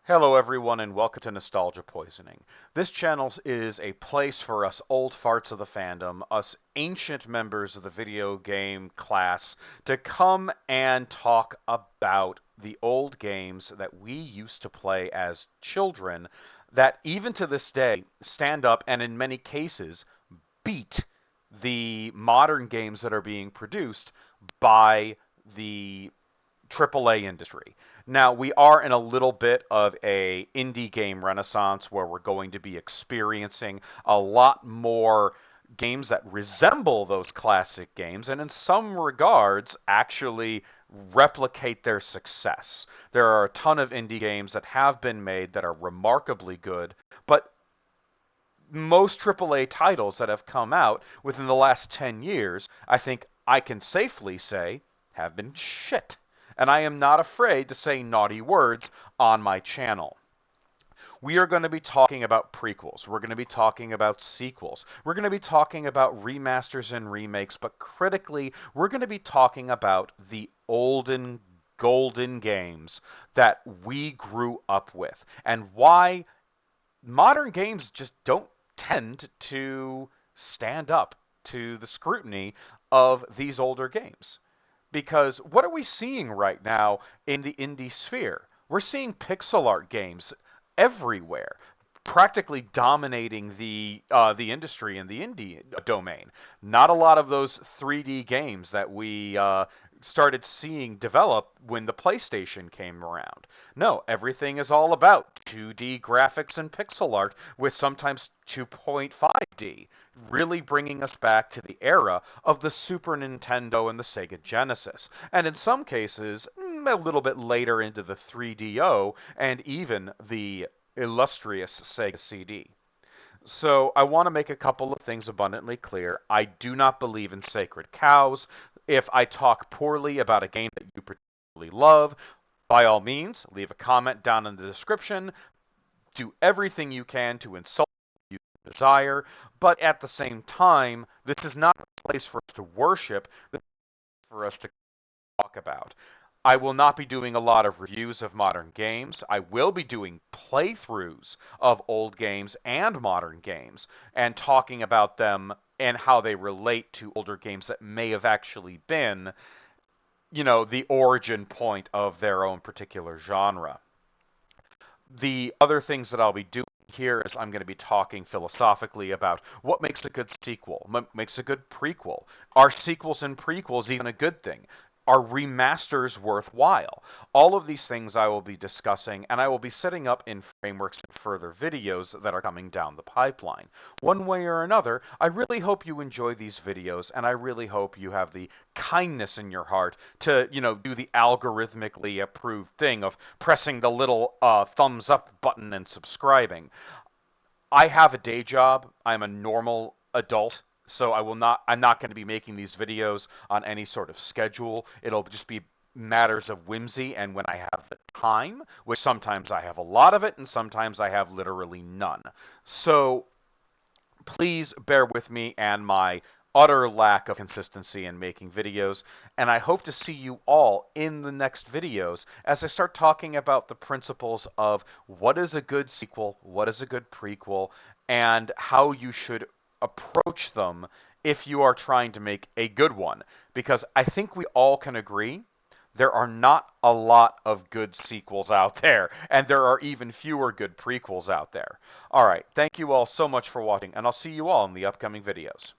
Hello everyone and welcome to Nostalgia Poisioning. This channel is a place for us old farts of the fandom, us ancient members of the video game class, to come and talk about the old games that we used to play as children that even to this day stand up and in many cases beat the modern games that are being produced by the AAA industry. Now, we are in a little bit of a indie game renaissance where we're going to be experiencing a lot more games that resemble those classic games and in some regards actually replicate their success. There are a ton of indie games that have been made that are remarkably good, but most AAA titles that have come out within the last 10 years, I think I can safely say, have been shit. And I am not afraid to say naughty words on my channel. We are going to be talking about prequels. We're going to be talking about sequels. We're going to be talking about remasters and remakes, but critically, we're going to be talking about the olden golden games that we grew up with and why modern games just don't tend to stand up to the scrutiny of these older games. Because what are we seeing right now in the indie sphere? We're seeing pixel art games everywhere, practically dominating the industry in the indie domain. Not a lot of those 3D games that we started seeing develop when the PlayStation came around. No, everything is all about 2D graphics and pixel art with sometimes 2.5D, really bringing us back to the era of the Super Nintendo and the Sega Genesis, and in some cases, a little bit later into the 3DO and even the illustrious Sega CD. So I want to make a couple of things abundantly clear. I do not believe in sacred cows. If I talk poorly about a game that you particularly love, by all means, leave a comment down in the description. Do everything you can to insult you desire, but at the same time, this is not a place for us to worship. This is for us to talk about. I will not be doing a lot of reviews of modern games. I will be doing playthroughs of old games and modern games and talking about them and how they relate to older games that may have actually been, the origin point of their own particular genre. The other things that I'll be doing here is I'm going to be talking philosophically about what makes a good sequel, what makes a good prequel. Are sequels and prequels even a good thing? Are remasters worthwhile? All of these things I will be discussing, and I will be setting up in frameworks and further videos that are coming down the pipeline. One way or another, I really hope you enjoy these videos, and I really hope you have the kindness in your heart to, do the algorithmically approved thing of pressing the little thumbs up button and subscribing. I have a day job. I'm a normal adult, so I'm not going to be making these videos on any sort of schedule. It'll just be matters of whimsy and when I have the time, which sometimes I have a lot of it and sometimes I have literally none. So please bear with me and my utter lack of consistency in making videos, and I hope to see you all in the next videos as I start talking about the principles of what is a good sequel, what is a good prequel, and how you should approach them if you are trying to make a good one. Because I think we all can agree there are not a lot of good sequels out there, and there are even fewer good prequels out there. All right, thank you all so much for watching, and I'll see you all in the upcoming videos.